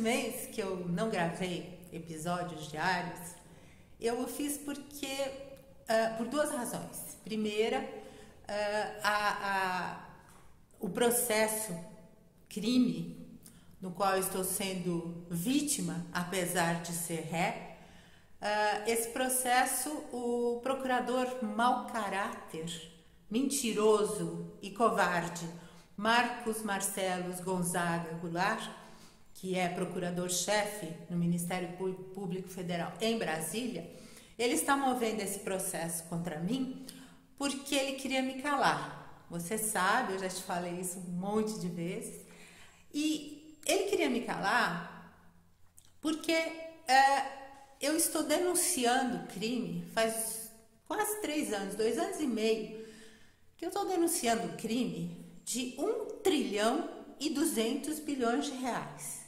mês que eu não gravei episódios diários, eu fiz por duas razões. Primeira, o processo crime no qual eu estou sendo vítima, apesar de ser ré, esse processo, o procurador mau caráter, mentiroso e covarde, Marcos Marcelos Gonzaga Goulart, que é procurador-chefe no Ministério Público Federal em Brasília, ele está movendo esse processo contra mim porque ele queria me calar. Você sabe, eu já te falei isso um monte de vezes. E ele queria me calar porque eu estou denunciando crime faz quase 3 anos, 2 anos e meio, que eu estou denunciando crime de 1,2 trilhão de reais.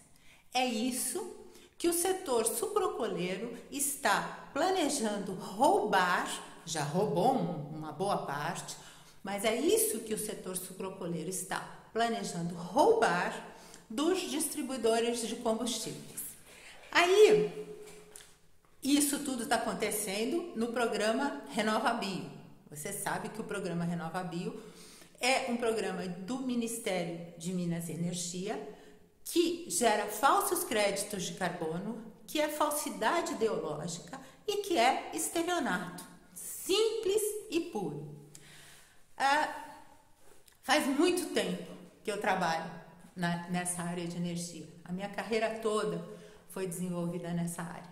É isso que o setor sucrocoleiro está planejando roubar, já roubou uma boa parte, mas é isso que o setor sucrocoleiro está planejando roubar dos distribuidores de combustíveis. Aí, isso tudo está acontecendo no programa RenovaBio. Você sabe que o programa RenovaBio é um programa do Ministério de Minas e Energia que gera falsos créditos de carbono, que é falsidade ideológica e que é estelionato. Simples e puro. Faz muito tempo que eu trabalho nessa área de energia. A minha carreira toda foi desenvolvida nessa área.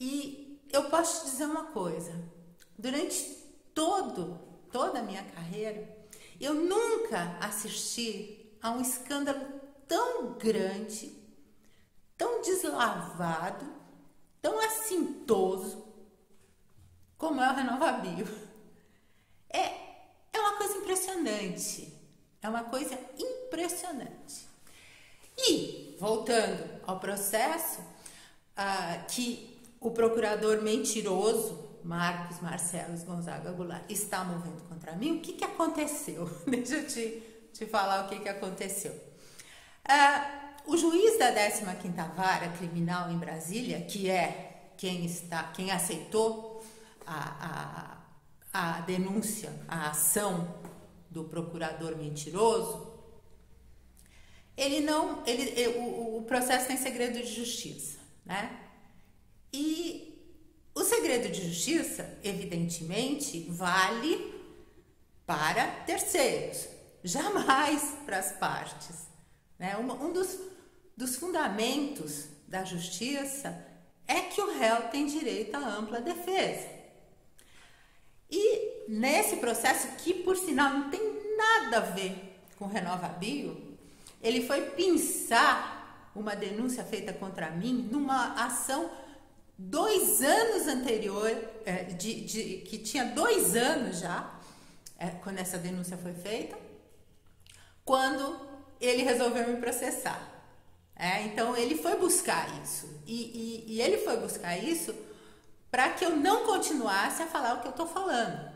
E eu posso te dizer uma coisa. Durante toda a minha carreira, eu nunca assisti a um escândalo tão grande, tão deslavado, tão assintoso como é o RenovaBio. É uma coisa impressionante. É uma coisa impressionante. E, voltando ao processo, que o procurador mentiroso, Marcos Marcelos Gonzaga Goulart, está movendo contra mim, o que aconteceu? Deixa eu te falar o que aconteceu. O juiz da 15ª Vara Criminal em Brasília, que é quem aceitou a denúncia, a ação do procurador mentiroso, o processo tem segredo de justiça, né? E o segredo de justiça, evidentemente, vale para terceiros, jamais para as partes, né? Um dos fundamentos da justiça é que o réu tem direito à ampla defesa. E nesse processo, que por sinal não tem nada a ver com o RenovaBio, ele foi pinçar uma denúncia feita contra mim numa ação 2 anos anterior, que tinha 2 anos já, quando essa denúncia foi feita, quando ele resolveu me processar. Então ele foi buscar isso. E ele foi buscar isso para que eu não continuasse a falar o que eu estou falando.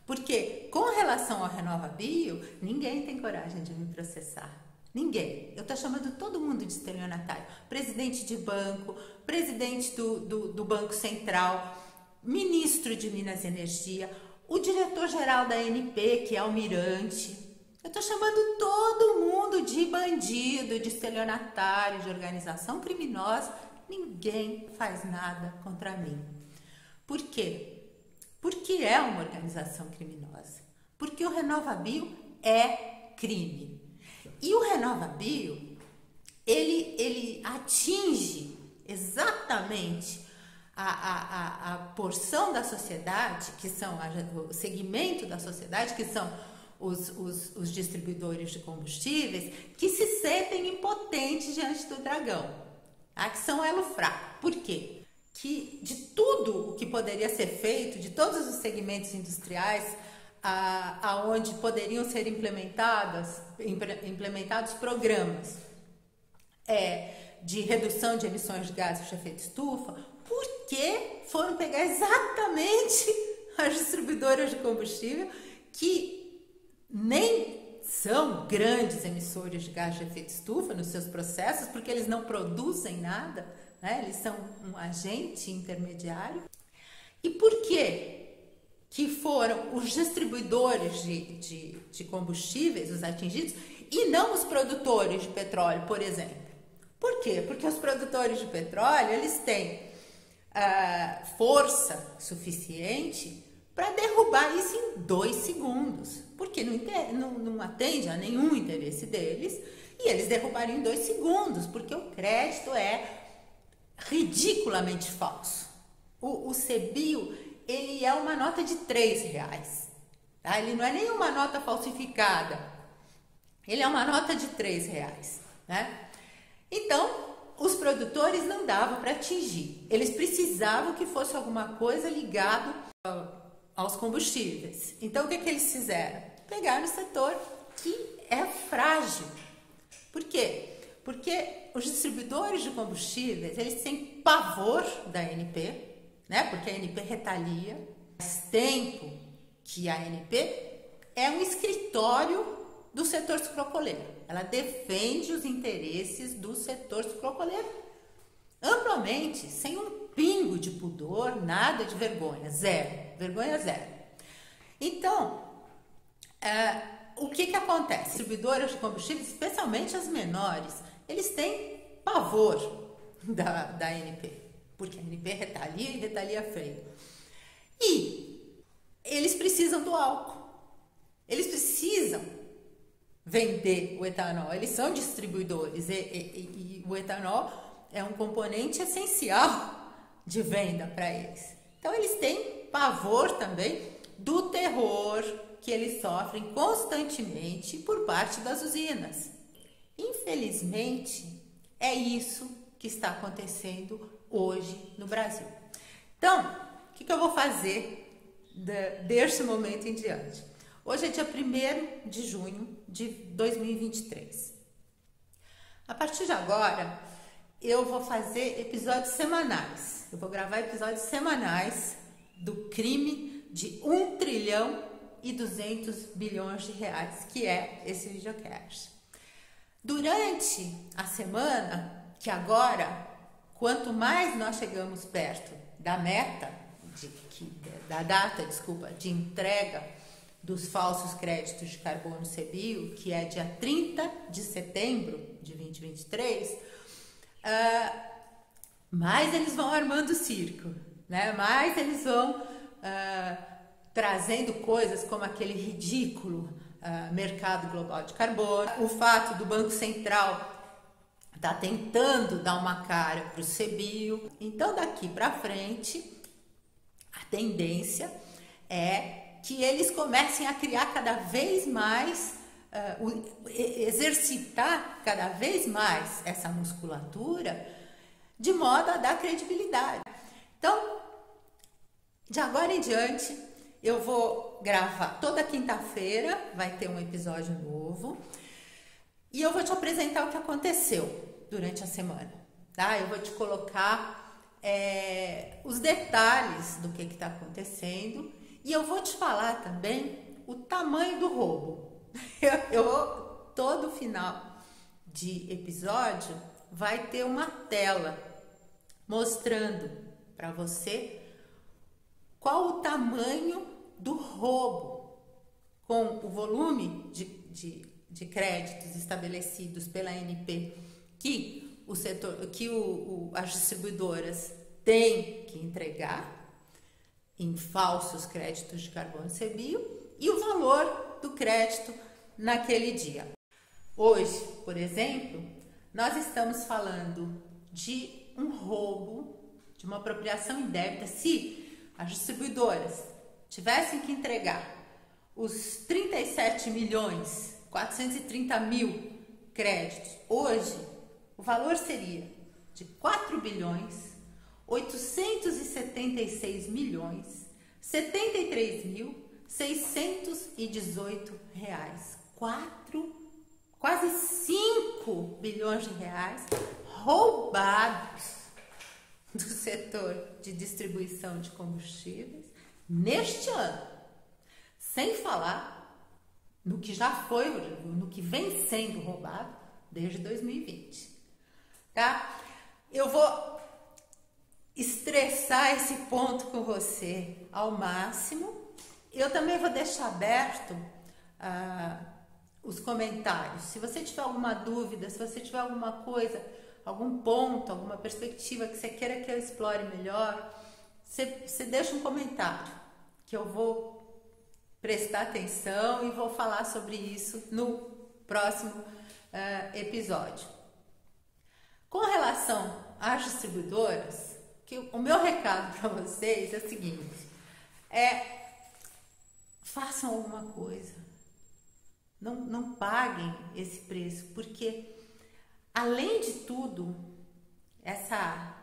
Porque com relação ao RenovaBio, ninguém tem coragem de me processar. Ninguém. Eu estou chamando todo mundo de estelionatário. Presidente de banco, presidente do Banco Central, ministro de Minas e Energia, o diretor-geral da ANP, que é almirante. Eu estou chamando todo mundo de bandido, de estelionatário, de organização criminosa. Ninguém faz nada contra mim. Por quê? Porque é uma organização criminosa. Porque o RenovaBio é crime. E o RenovaBio, ele atinge exatamente a porção da sociedade, que são o segmento da sociedade, que são os distribuidores de combustíveis, que se sentem impotentes diante do dragão, tá? Que são elo fraco. Por quê? Que de tudo o que poderia ser feito, de todos os segmentos industriais aonde poderiam ser implementados programas de redução de emissões de gases de efeito estufa, porque foram pegar exatamente as distribuidoras de combustível que nem são grandes emissores de gás de efeito estufa nos seus processos, porque eles não produzem nada, né? Eles são um agente intermediário. E por que foram os distribuidores de combustíveis os atingidos e não os produtores de petróleo, por exemplo? Por quê? Porque os produtores de petróleo, eles têm força suficiente para derrubar isso em 2 segundos, porque não atende a nenhum interesse deles, e eles derrubariam em 2 segundos, porque o crédito é ridiculamente falso. O CBIO, ele é uma nota de R$3, tá? Ele não é nenhuma nota falsificada, ele é uma nota de R$3, né? Então, os produtores não davam para atingir, eles precisavam que fosse alguma coisa ligado aos combustíveis. Então, o que eles fizeram? Pegaram o setor que é frágil. Por quê? Porque os distribuidores de combustíveis, eles têm pavor da ANP, né? Porque a ANP retalia. Faz tempo que a ANP é um escritório do setor sucrocoleiro. Ela defende os interesses do setor sucrocoleiro amplamente, sem um pingo de pudor, nada de vergonha, zero. Vergonha zero. Então, o que acontece? Distribuidoras de combustíveis, especialmente as menores, eles têm pavor da ANP, porque a ANP retalia e retalia feio. E eles precisam do álcool. Eles precisam vender o etanol. Eles são distribuidores e o etanol é um componente essencial de venda para eles. Então, eles têm pavor também do terror que eles sofrem constantemente por parte das usinas. Infelizmente, é isso que está acontecendo hoje no Brasil. Então, o que eu vou fazer deste momento em diante? Hoje é dia 1º de junho de 2023. A partir de agora, eu vou fazer episódios semanais. Eu vou gravar episódios semanais do crime de 1 trilhão e 200 bilhões de reais, que é esse videocast. Durante a semana, que agora, quanto mais nós chegamos perto da meta, de entrega dos falsos créditos de carbono CBIO, que é dia 30 de setembro de 2023, mais eles vão armando o circo, né? Mais eles vão trazendo coisas como aquele ridículo mercado global de carbono, o fato do Banco Central tá tentando dar uma cara para o CBIO. Então, daqui para frente, a tendência é que eles comecem a criar cada vez mais, exercitar cada vez mais essa musculatura, de modo a dar credibilidade. Então, de agora em diante, eu vou gravar toda quinta-feira, vai ter um episódio novo, e eu vou te apresentar o que aconteceu durante a semana, tá? Eu vou te colocar os detalhes do que está acontecendo, e eu vou te falar também o tamanho do roubo. Todo final de episódio vai ter uma tela mostrando para você qual o tamanho do roubo com o volume de créditos estabelecidos pela ANP que as distribuidoras têm que entregar em falsos créditos de carbono CBIO e o valor do crédito naquele dia. Hoje, por exemplo, nós estamos falando de um roubo, de uma apropriação indébita. Se as distribuidoras tivessem que entregar os 37.430.000 créditos, hoje o valor seria de 4.866.073.618 reais. Quase 5 bilhões de reais roubados do setor de distribuição de combustíveis neste ano. Sem falar no que já foi, no que vem sendo roubado desde 2020, tá? Eu vou estressar esse ponto com você ao máximo. Eu também vou deixar aberto os comentários. Se você tiver alguma dúvida, se você tiver alguma coisa, algum ponto, alguma perspectiva que você queira que eu explore melhor, você deixa um comentário que eu vou prestar atenção e vou falar sobre isso no próximo episódio. Com relação às distribuidoras, o meu recado para vocês é o seguinte: façam alguma coisa, não paguem esse preço, porque além de tudo, essa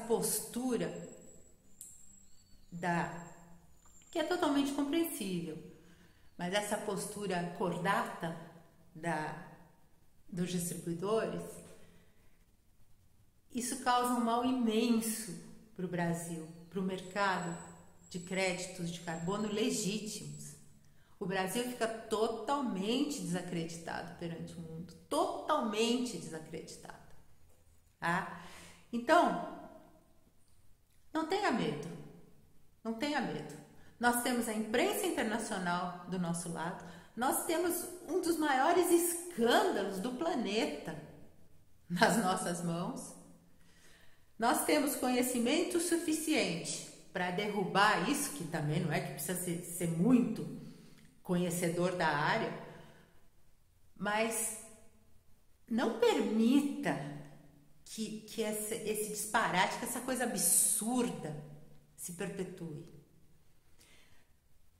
postura que é totalmente compreensível, mas essa postura cordata dos distribuidores, isso causa um mal imenso para o Brasil, para o mercado de créditos de carbono legítimos. O Brasil fica totalmente desacreditado perante o mundo, totalmente desacreditado, tá? Então, não tenha medo, não tenha medo. Nós temos a imprensa internacional do nosso lado, nós temos um dos maiores escândalos do planeta nas nossas mãos, nós temos conhecimento suficiente para derrubar isso, que também não é que precisa ser muito conhecedor da área, mas não permita que esse disparate, que essa coisa absurda se perpetue.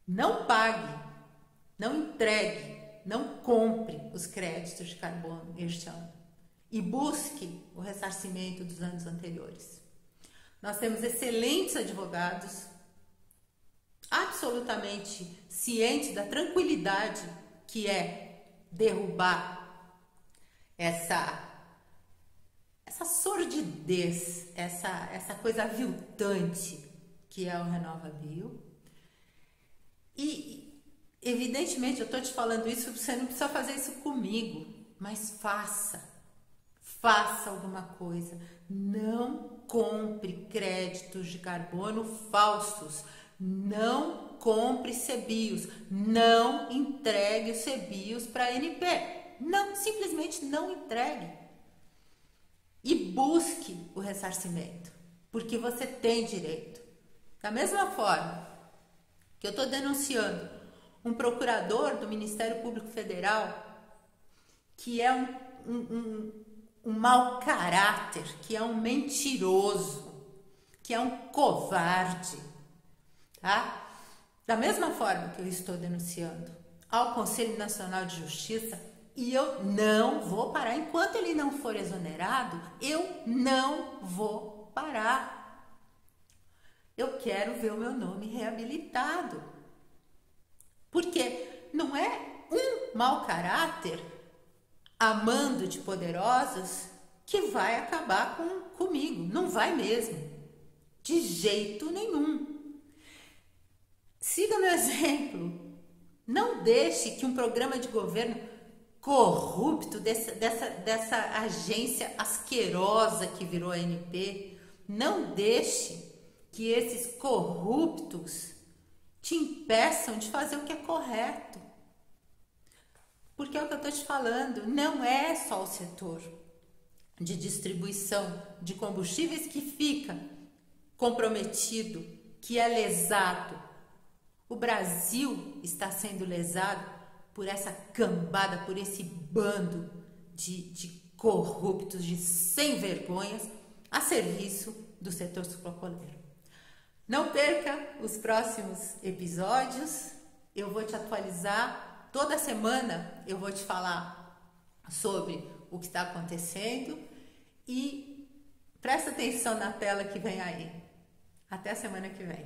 Não pague, não entregue, não compre os créditos de carbono este ano e busque o ressarcimento dos anos anteriores. Nós temos excelentes advogados, absolutamente cientes da tranquilidade que é derrubar essa sordidez, essa coisa aviltante que é o RenovaBio. E, evidentemente, eu estou te falando isso, você não precisa fazer isso comigo, mas faça alguma coisa. Não compre créditos de carbono falsos, não compre CBIOS, não entregue os CBIOS para a ANP, não, simplesmente não entregue e busque o ressarcimento, porque você tem direito. Da mesma forma que eu estou denunciando um procurador do Ministério Público Federal que é um mau caráter, que é um mentiroso, que é um covarde, tá? Da mesma forma que eu estou denunciando ao Conselho Nacional de Justiça, e eu não vou parar, enquanto ele não for exonerado, eu não vou parar. Eu quero ver o meu nome reabilitado, porque não é um mau caráter amando de poderosos que vai acabar comigo, não vai mesmo, de jeito nenhum. Siga meu exemplo, não deixe que um programa de governo corrupto dessa agência asquerosa que virou a ANP, não deixe que esses corruptos te impeçam de fazer o que é correto. Porque é o que eu estou te falando, não é só o setor de distribuição de combustíveis que fica comprometido, que é lesado. O Brasil está sendo lesado por essa cambada, por esse bando de corruptos, de sem vergonhas, a serviço do setor sucroalcooleiro. Não perca os próximos episódios, eu vou te atualizar, toda semana eu vou te falar sobre o que está acontecendo e presta atenção na tela que vem aí. Até a semana que vem.